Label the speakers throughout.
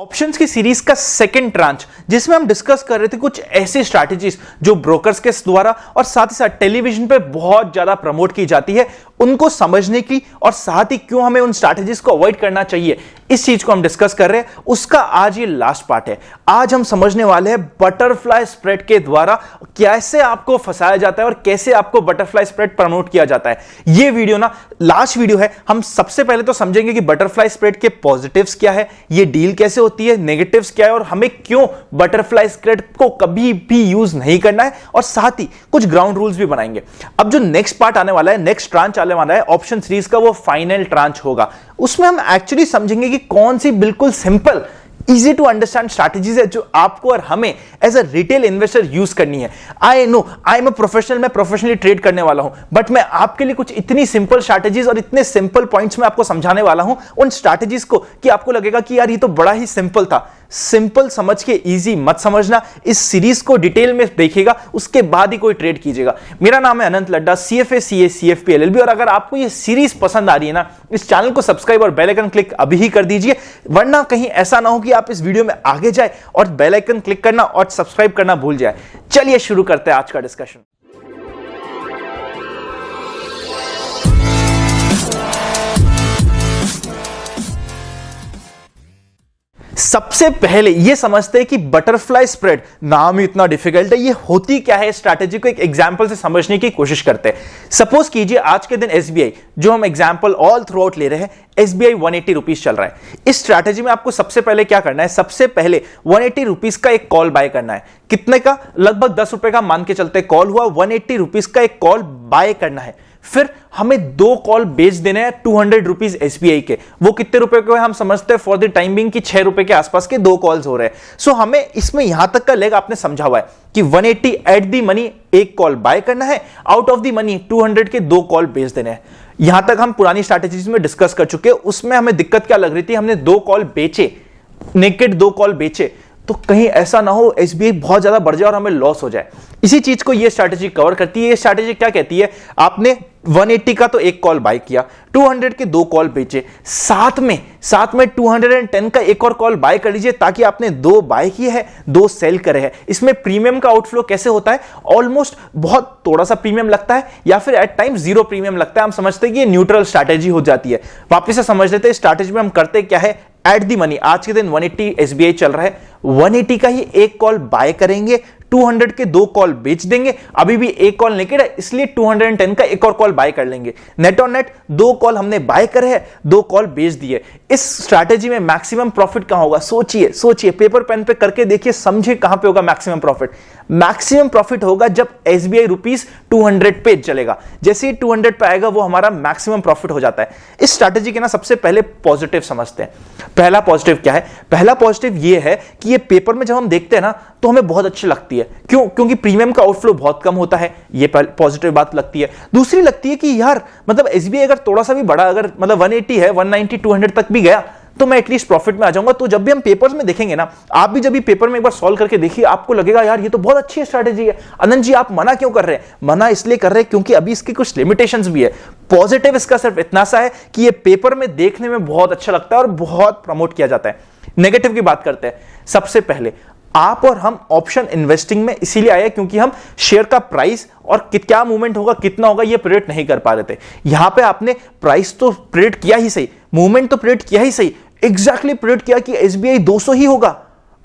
Speaker 1: Options की series का second tranche जिसमें हम डिस्कस कर रहे थे कुछ ऐसी स्ट्रैटेजीज जो ब्रोकर्स के द्वारा और साथ ही साथ टेलीविजन पे बहुत ज्यादा प्रमोट की जाती है, उनको समझने की और साथ ही क्यों हमें उन स्ट्रैटेजीज को अवॉइड करना चाहिए, इस चीज को हम डिस्कस कर रहे हैं। उसका आज ये लास्ट पार्ट है। आज हम समझने वाले हैं बटरफ्लाई स्प्रेड के द्वारा कैसे आपको फंसाया जाता है और कैसे आपको बटरफ्लाई स्प्रेड प्रमोट किया जाता है। ये वीडियो ना लास्ट वीडियो है। हम सबसे पहले तो समझेंगे कि बटरफ्लाई स्प्रेड के पॉजिटिव्स क्या है, ये डील कैसे होती है, नेगेटिव्स क्या है और हमें क्यों बटरफ्लाई स्प्रेड को कभी भी यूज नहीं करना है, और साथ ही कुछ ग्राउंड रूल्स भी बनाएंगे। अब जो नेक्स्ट पार्ट आने वाला है, नेक्स्ट ट्रांच आने वाला है ऑप्शन सीरीज का, वो फाइनल ट्रांच होगा। उसमें हम एक्चुअली समझेंगे कि कौन सी बिल्कुल simple easy to understand strategies है जो आपको और हमें as a retail investor use करनी है। I know I am a professional, मैं प्रोफेशनली ट्रेड करने वाला हूं, बट मैं आपके लिए कुछ इतनी सिंपल स्ट्रैटेजीज और इतने सिंपल पॉइंट्स में आपको समझाने वाला हूं उन स्ट्रैटेजीज को कि आपको लगेगा कि यार ये तो बड़ा ही सिंपल था। सिंपल समझ के इजी मत समझना, इस सीरीज को डिटेल में देखिएगा, उसके बाद ही कोई ट्रेड कीजिएगा। मेरा नाम है अनंत Ladda, CFA CA CFP LLB, और अगर आपको ये सीरीज पसंद आ रही है ना, इस चैनल को सब्सक्राइब और बेल आइकन क्लिक अभी ही कर दीजिए, वरना कहीं ऐसा ना हो कि आप इस वीडियो में आगे जाए और बेल आइकन क्लिक करना और सब्सक्राइब करना भूल जाए। चलिए शुरू करते हैं आज का डिस्कशन। सबसे पहले यह समझते हैं कि बटरफ्लाई स्प्रेड नाम ही इतना डिफिकल्ट है, ये होती क्या है। स्ट्रैटेजी को एक एग्जांपल से समझने की कोशिश करते हैं। सपोज कीजिए आज के दिन SBI, जो हम एग्जांपल ऑल थ्रू आउट ले रहे हैं, SBI 180 रुपीज चल रहा है। इस स्ट्रैटेजी में आपको सबसे पहले क्या करना है, सबसे पहले 180 रुपीज का एक कॉल बाय करना है। कितने का? लगभग 10 रुपए का मान के चलते कॉल हुआ, 180 रुपीज का एक कॉल बाय करना है। फिर हमें 2 कॉल बेच देने हैं 200 रुपीज SBI के। वो कितने रुपए के हम समझते हैं फॉर द टाइम बिंग कि 6 रुपए के आसपास के 2 कॉल्स हो रहे हैं। सो हमें इसमें यहां तक का लेग आपने समझा हुआ है कि 180 एट दी मनी एक कॉल बाय करना है, आउट ऑफ दी मनी 200 के 2 कॉल बेच देने हैं। यहां तक हम पुरानी स्ट्रैटेजीज में डिस्कस कर चुके हैं। उसमें हमें दिक्कत क्या लग रही थी, हमने 2 कॉल बेचे, नेकेड 2 कॉल बेचे, तो कहीं ऐसा ना हो SBI बहुत ज्यादा बढ़ जाए और हमें लॉस हो जाए। इसी चीज को ये स्ट्रैटेजी कवर करती है। ये स्ट्रैटेजी क्या कहती है, आपने 180 का तो एक कॉल बाय किया, 200 के 2 कॉल बेचे, साथ में 210 का एक और कॉल बाय कर लीजिए, ताकि आपने 2 बाय किए हैं, 2 सेल करे हैं। इसमें प्रीमियम का आउटफ्लो कैसे होता है, ऑलमोस्ट बहुत थोड़ा सा प्रीमियम लगता है या फिर एट टाइम 0 प्रीमियम लगता है। हम समझते हैं कि ये न्यूट्रल स्ट्रैटेजी हो जाती है। वापिस से समझ लेते हैं स्ट्रैटेजी में हम करते क्या है। एट दी मनी आज के दिन 180 SBI चल रहा है, 180 का ही एक कॉल बाय करेंगे, 200 के 2 कॉल बेच देंगे। अभी भी एक कॉल नेकेड है, इसलिए 210 का एक और कॉल बाय कर लेंगे। नेट ऑन नेट 2 कॉल हमने बाय करे हैं, 2 कॉल बेच दिए। इस स्ट्रैटेजी में मैक्सिमम प्रॉफिट कहां होगा, सोचिए पेपर पेन पे करके देखिए, समझिए कहां पे होगा मैक्सिमम प्रॉफिट। मैक्सिमम प्रॉफिट होगा जब SBI रुपीज 200 पे चलेगा। जैसे ही 200 पे आएगा वो हमारा मैक्सिमम प्रॉफिट हो जाता है। इस स्ट्रैटेजी के ना सबसे पहले पॉजिटिव समझते हैं। पहला पॉजिटिव क्या है, पहला पॉजिटिव ये है कि ये पेपर में जब हम देखते हैं ना तो हमें बहुत अच्छी लगती है। क्यों? क्योंकि प्रीमियम का आउटफ्लो बहुत कम होता है, ये पॉजिटिव बात लगती है। दूसरी लगती है कि यार मतलब SBI अगर थोड़ा सा भी बड़ा, अगर मतलब 180 है, 190 200 तक भी गया तो मैं एटलीस्ट प्रॉफिट में आ जाऊंगा। तो जब भी हम पेपर्स में देखेंगे ना, आप भी जब भी पेपर में एक बार सॉल्व करके देखिए, आपको लगेगा यार ये तो बहुत अच्छी स्ट्रैटेजी है। अनंत जी आप मना क्यों कर रहे हैं? मना इसलिए कर रहे हैं क्योंकि अभी इसकी कुछ लिमिटेशंस भी है। पॉजिटिव इसका सिर्फ इतना सा है कि ये पेपर में देखने में बहुत अच्छा लगता है और बहुत प्रमोट किया जाता है। नेगेटिव की बात करते हैं। सबसे पहले आप और हम ऑप्शन इन्वेस्टिंग में इसीलिए आए क्योंकि हम शेयर का प्राइस और क्या मूवमेंट होगा, कितना होगा, ये प्रेडिक्ट नहीं कर पा रहे थे। यहां पे आपने प्राइस तो प्रेडिक्ट किया ही सही, मूवमेंट तो प्रेडिक्ट किया ही सही, एग्जैक्टली प्रेडिक्ट किया कि SBI 200 ही होगा।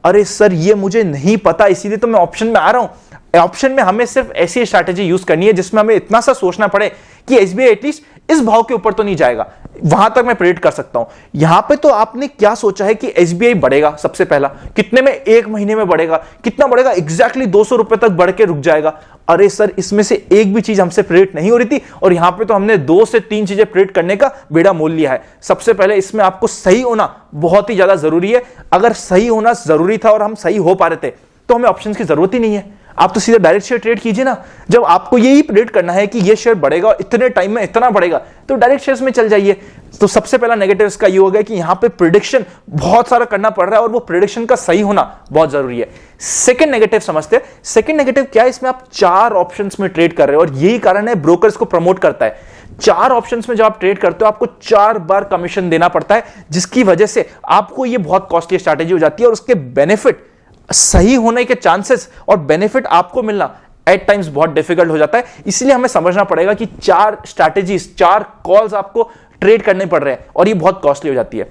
Speaker 1: अरे सर ये मुझे नहीं पता, इसीलिए तो मैं ऑप्शन में आ रहा हूं। ऑप्शन में हमें सिर्फ ऐसी स्ट्रैटेजी यूज करनी है जिसमें हमें इतना सा सोचना पड़े कि SBI एटलीस्ट इस भाव के ऊपर तो नहीं जाएगा, वहां तक मैं प्रेडिक्ट कर सकता हूं। यहां पे तो आपने क्या सोचा है कि SBI बढ़ेगा, सबसे पहला कितने में, 1 महीने में बढ़ेगा, कितना बढ़ेगा, एग्जैक्टली 200 रुपए तक बढ़ के रुक जाएगा। अरे सर इसमें से एक भी चीज हमसे प्रेडिक्ट नहीं हो रही थी और यहां पे तो हमने 2 से 3 चीजें प्रेडिक्ट करने का बेड़ा मोल लिया है। सबसे पहले इसमें आपको सही होना बहुत ही ज्यादा जरूरी है। अगर सही होना जरूरी था और हम सही हो पा रहे थे तो हमें ऑप्शन की जरूरत ही नहीं है। आप तो सीधा डायरेक्ट शेयर ट्रेड कीजिए ना। जब आपको यही प्रेडिक्ट करना है कि ये शेयर बढ़ेगा और इतने टाइम में इतना बढ़ेगा, तो डायरेक्ट शेयर्स में चल जाइए। तो सबसे पहला नेगेटिव इसका ये हो गया कि यहां पे प्रेडिक्शन बहुत सारा करना पड़ रहा है और वो प्रेडिक्शन का सही होना बहुत जरूरी है। सेकंड नेगेटिव समझते हैं। सेकंड नेगेटिव क्या है, इसमें आप 4 ऑप्शंस में ट्रेड कर रहे हो और यही कारण है ब्रोकर इसको प्रमोट करता है। 4 ऑप्शंस में जब आप ट्रेड करते हो आपको 4 बार कमीशन देना पड़ता है, जिसकी वजह से आपको यह बहुत कॉस्टली स्ट्रैटेजी हो जाती है और उसके बेनिफिट सही होने के चांसेस और बेनिफिट आपको मिलना एट टाइम्स बहुत डिफिकल्ट हो जाता है। इसलिए हमें समझना पड़ेगा कि 4 स्ट्रैटेजीज, 4 कॉल्स आपको ट्रेड करने पड़ रहे हैं और ये बहुत कॉस्टली हो जाती है।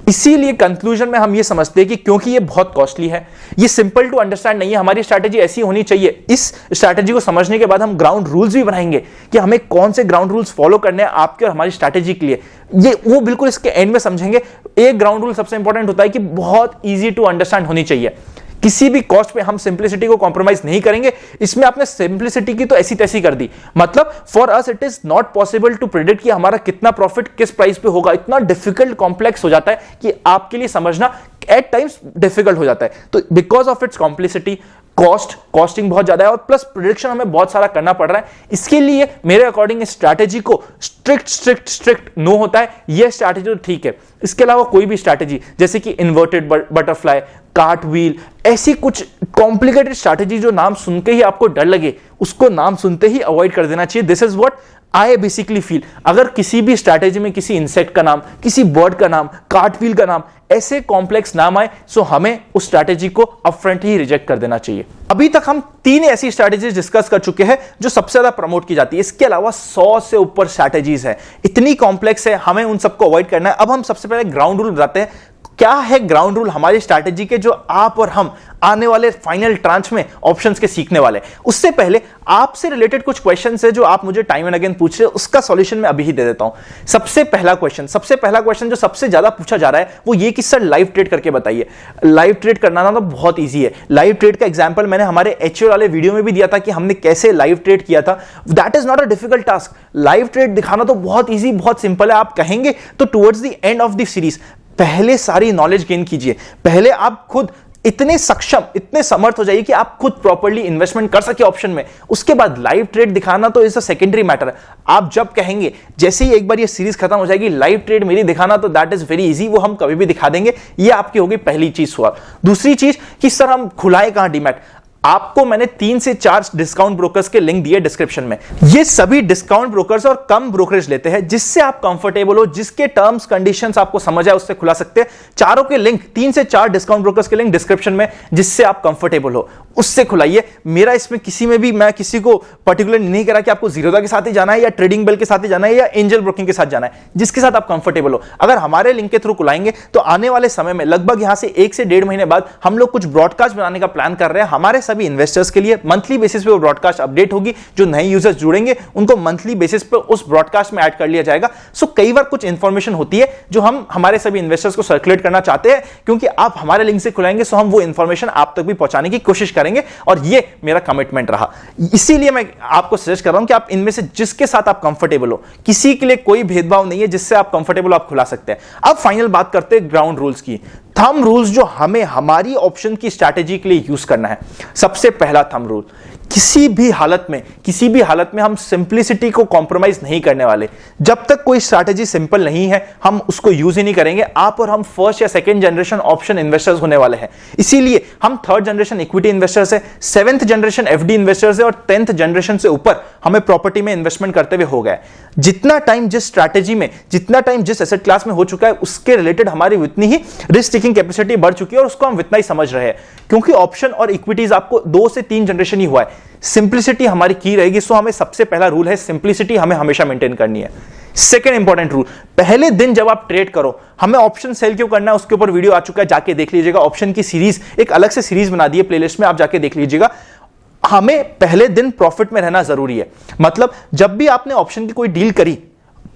Speaker 1: इसीलिए कंक्लूजन में हम ये समझते हैं कि क्योंकि ये बहुत कॉस्टली है, ये सिंपल टू अंडरस्टैंड नहीं है, हमारी स्ट्रैटेजी ऐसी होनी चाहिए। इस स्ट्रैटेजी को समझने के बाद हम ग्राउंड रूल्स भी बनाएंगे कि हमें कौन से ग्राउंड रूल्स फॉलो करने हैं आपके और हमारी स्ट्रैटेजी के लिए, ये वो बिल्कुल इसके एंड में समझेंगे। एक ग्राउंड रूल सबसे इंपॉर्टेंट होता है कि बहुत ईजी टू अंडरस्टैंड होनी चाहिए। किसी भी कॉस्ट पे हम सिंप्लिसिटी को कॉम्प्रोमाइज नहीं करेंगे। इसमें आपने सिंप्लिसिटी की तो ऐसी तैसी कर दी, मतलब for us it is not possible to predict कि हमारा कितना प्रॉफिट किस प्राइस पे होगा। इतना डिफिकल्ट कॉम्प्लेक्स हो जाता है कि आपके लिए समझना एट टाइम्स डिफिकल्ट हो जाता है। तो because of its complicity, costing बहुत ज्यादा है और प्लस प्रेडिक्शन हमें बहुत सारा करना पड़ रहा है। इसके लिए मेरे अकॉर्डिंग इस स्ट्रैटेजी को स्ट्रिक्ट नो होता है, यह स्ट्रैटेजी तो ठीक है। इसके अलावा कोई भी स्ट्रैटेजी जैसे कि इन्वर्टेड बटरफ्लाई, कार्ट व्हील, ऐसी कुछ कॉम्प्लिकेटेड स्ट्रैटेजी जो नाम सुनते ही आपको डर लगे, उसको नाम सुनते ही अवॉइड कर देना चाहिए। This is what I basically feel. अगर किसी भी स्ट्रैटेजी में किसी इंसेक्ट का नाम, किसी बर्ड का नाम, कार्ट व्हील का नाम, ऐसे कॉम्प्लेक्स नाम आए सो हमें उस स्ट्रैटेजी को अपफ्रंट ही रिजेक्ट कर देना चाहिए। अभी तक हम 3 ऐसी स्ट्रैटेजीज डिस्कस कर चुके हैं जो सबसे ज्यादा प्रमोट की जाती है। इसके अलावा 100 से ऊपर स्ट्रैटेजीज है, इतनी कॉम्प्लेक्स है, हमें उन सबको अवॉइड करना है। अब हम सबसे पहले ग्राउंड रूल बताते हैं। क्या है ग्राउंड रूल हमारी स्ट्रैटेजी के, जो आप और हम आने वाले फाइनल ट्रांच में ऑप्शंस के सीखने वाले। उससे पहले आपसे रिलेटेड कुछ क्वेश्चंस है जो आप मुझे टाइम एंड अगेन पूछ रहे हो, उसका सॉल्यूशन मैं अभी ही दे देता हूं। सबसे पहला क्वेश्चन जो सबसे ज्यादा पूछा जा रहा है वो ये कि सर लाइव ट्रेड करके बताइए। लाइव ट्रेड करना ना तो बहुत ईजी है। लाइव ट्रेड का एग्जांपल मैंने हमारे एचओ वाले वीडियो में भी दिया था कि हमने कैसे लाइव ट्रेड किया था। That is not a difficult task. Live trade दिखाना तो बहुत ईजी, बहुत सिंपल है। आप कहेंगे तो towards the end of the series पहले सारी नॉलेज गेन कीजिए। पहले आप खुद इतने सक्षम, इतने समर्थ हो जाइए कि आप खुद प्रॉपर्ली इन्वेस्टमेंट कर सके ऑप्शन में। उसके बाद लाइव ट्रेड दिखाना तो इज अ सेकेंडरी मैटर है। आप जब कहेंगे, जैसे ही एक बार ये सीरीज खत्म हो जाएगी, लाइव ट्रेड मेरी दिखाना, तो दैट इज वेरी इजी, वो हम कभी भी दिखा देंगे। ये आपकी होगी पहली चीज। सवाल दूसरी चीज कि सर हम खुलाए कहां डीमैट। आपको मैंने 3 से 4 डिस्काउंट ब्रोकर्स के लिंक दिए डिस्क्रिप्शन में। ये सभी डिस्काउंट ब्रोकर्स और कम ब्रोकरेज लेते हैं, जिससे आप कंफर्टेबल हो, जिसके टर्म्स कंडीशंस आपको समझ आए उससे खुला सकते हैं। चारों के लिंक, 3 से 4 डिस्काउंट ब्रोकर्स के लिंक डिस्क्रिप्शन में, जिससे आप कंफर्टेबल हो उससे खुलाइए। मेरा इसमें किसी में भी मैं किसी को पर्टिकुलर नहीं करा कि आपको जीरोधा के साथ ही जाना है या ट्रेडिंग बेल के साथ ही जाना है या एंजल ब्रोकिंग के साथ जाना है, जिसके साथ आप कंफर्टेबल हो। अगर हमारे लिंक के थ्रू खुलाएंगे तो आने वाले समय में लगभग यहां से 1 से 1.5 महीने बाद हम लोग कुछ ब्रॉडकास्ट बनाने का प्लान कर रहे हैं हमारे सभी इन्वेस्टर्स के लिए। मंथली बेसिस पे वो ब्रॉडकास्ट अपडेट होगी। जो नए यूजर्स जुड़ेंगे उनको मंथली बेसिस पे उस ब्रॉडकास्ट में ऐड कर लिया जाएगा। सो कई बार कुछ इंफॉर्मेशन होती है जो हम हमारे सभी इन्वेस्टर्स को सर्कुलेट करना चाहते हैं, क्योंकि आप हमारे लिंक से खुलाएंगे सो हम वो इंफॉर्मेशन आप तक भी पहुंचाने की कोशिश करेंगे, और ये मेरा कमिटमेंट रहा। इसीलिए मैं आपको सजेस्ट कर रहा हूं कि आप इनमें से जिसके साथ आप कंफर्टेबल हो, किसी के लिए कोई भेदभाव नहीं है, जिससे आप कंफर्टेबल आप खुला सकते हैं। अब फाइनल बात करते हैं ग्राउंड रूल्स की। थंब रूल्स जो हमें हमारी ऑप्शन की स्ट्रैटेजी के लिए यूज करना है। सबसे पहला थंब रूल, किसी भी हालत में हम सिंप्लिसिटी को कॉम्प्रोमाइज नहीं करने वाले। जब तक कोई स्ट्रैटेजी सिंपल नहीं है हम उसको यूज ही नहीं करेंगे। आप और हम फर्स्ट या सेकंड जनरेशन ऑप्शन इन्वेस्टर्स होने वाले हैं, इसीलिए हम 3rd जनरेशन इक्विटी इन्वेस्टर्स है, 7th जनरेशन एफडी इन्वेस्टर्स है, और 10th जनरेशन से ऊपर हमें प्रॉपर्टी में इन्वेस्टमेंट करते हुए हो गया है। जितना टाइम जिस स्ट्रैटेजी में, जितना टाइम जिस एसेट क्लास में हो चुका है, उसके रिलेटेड हमारी उतनी ही रिस्क टेकिंग कैपेसिटी बढ़ चुकी है और उसको हम उतना ही समझ रहे हैं। क्योंकि ऑप्शन और इक्विटीज आपको 2 से 3 जनरेशन ही हुआ है। सिंप्लिसिटी हमारी की रहेगी। सो हमें सबसे पहला रूल है सिंप्लिसिटी हमें हमेशा मेंटेन करनी है। सेकंड इंपॉर्टेंट रूल, पहले दिन जब आप ट्रेड करो, हमें ऑप्शन सेल क्यों करना है उसके ऊपर वीडियो आ चुका है, जाके देख लीजिएगा। ऑप्शन की सीरीज एक अलग से सीरीज बना दी है प्लेलिस्ट में, आप जाके देख लीजिएगा। हमें पहले दिन प्रॉफिट में रहना जरूरी है। मतलब जब भी आपने ऑप्शन की कोई डील करी,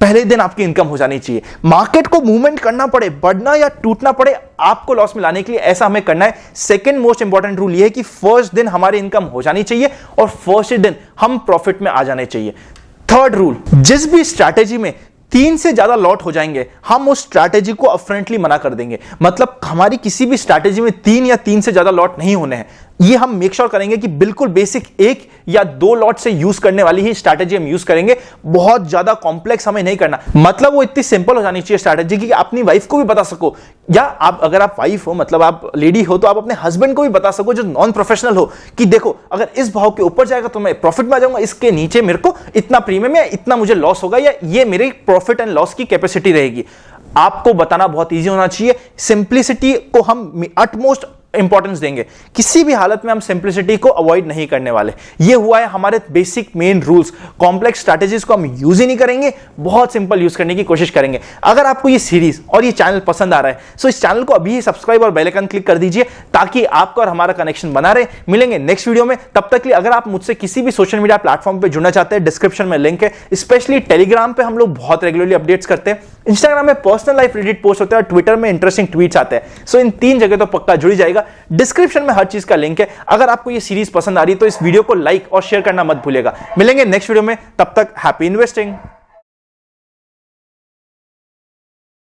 Speaker 1: पहले दिन आपकी इनकम हो जानी चाहिए। मार्केट को मूवमेंट करना पड़े, बढ़ना या टूटना पड़े, आपको लॉस में लाने के लिए ऐसा हमें करना है। सेकंड मोस्ट इंपॉर्टेंट रूल यह है कि फर्स्ट दिन हमारी इनकम हो जानी चाहिए और फर्स्ट दिन हम प्रॉफिट में आ जाने चाहिए। थर्ड रूल, जिस भी स्ट्रैटेजी में 3 से ज्यादा लॉट हो जाएंगे हम उस स्ट्रैटेजी को अपफ्रंटली मना कर देंगे। मतलब हमारी किसी भी स्ट्रैटेजी में 3 या 3 से ज्यादा लॉट नहीं होने हैं। ये हम मेक श्योर करेंगे कि बिल्कुल बेसिक 1 या 2 लॉट से यूज करने वाली ही स्ट्रैटेजी हम यूज करेंगे। बहुत ज्यादा कॉम्प्लेक्स हमें नहीं करना, मतलब वो इतनी सिंपल हो जानी चाहिए स्ट्रैटेजी कि अपनी वाइफ को भी बता सको, या आप अगर आप वाइफ हो, मतलब आप लेडी हो, तो आप अपने हस्बैंड को भी बता सको जो नॉन प्रोफेशनल हो कि देखो अगर इस भाव के ऊपर जाएगा तो मैं प्रॉफिट में आ जाऊंगा, इसके नीचे मेरे को इतना प्रीमियम या इतना मुझे लॉस होगा, या ये मेरी प्रॉफिट एंड लॉस की कैपेसिटी रहेगी। आपको बताना बहुत ईजी होना चाहिए। सिंप्लिसिटी को हम अटमोस्ट इंपॉर्टेंस देंगे, किसी भी हालत में हम सिंप्लिसिटी को अवॉइड नहीं करने वाले। ये हुआ है हमारे basic main rules. Complex strategies को हम यूज ही नहीं करेंगे, बहुत सिंपल यूज करने की कोशिश करेंगे। अगर आपको ये सीरीज और ये चैनल पसंद आ रहा है तो इस चैनल को अभी ही सब्सक्राइब और बेल आइकन क्लिक कर दीजिए ताकि आपका और हमारा कनेक्शन बना रहे। मिलेंगे नेक्स्ट वीडियो में, तब तक के लिए अगर आप मुझसे किसी भी सोशल मीडिया प्लेटफॉर्म पे जुड़ना चाहते हैं, डिस्क्रिप्शन में लिंक है। स्पेशली टेलीग्राम पे हम लोग बहुत रेगुलरली अपडेट्स करते हैं, इंस्टाग्राम में पर्सनल लाइफ रिलेटेड पोस्ट होते हैं और ट्विटर में इंटरेस्टिंग ट्वीट्स आते हैं। सो इन 3 जगह तो पक्का जुड़ी जाएगा। डिस्क्रिप्शन में हर चीज का लिंक है। अगर आपको ये सीरीज पसंद आ रही है तो इस वीडियो को लाइक और शेयर करना मत भूलिएगा। मिलेंगे नेक्स्ट वीडियो में, तब तक हैप्पी इन्वेस्टिंग।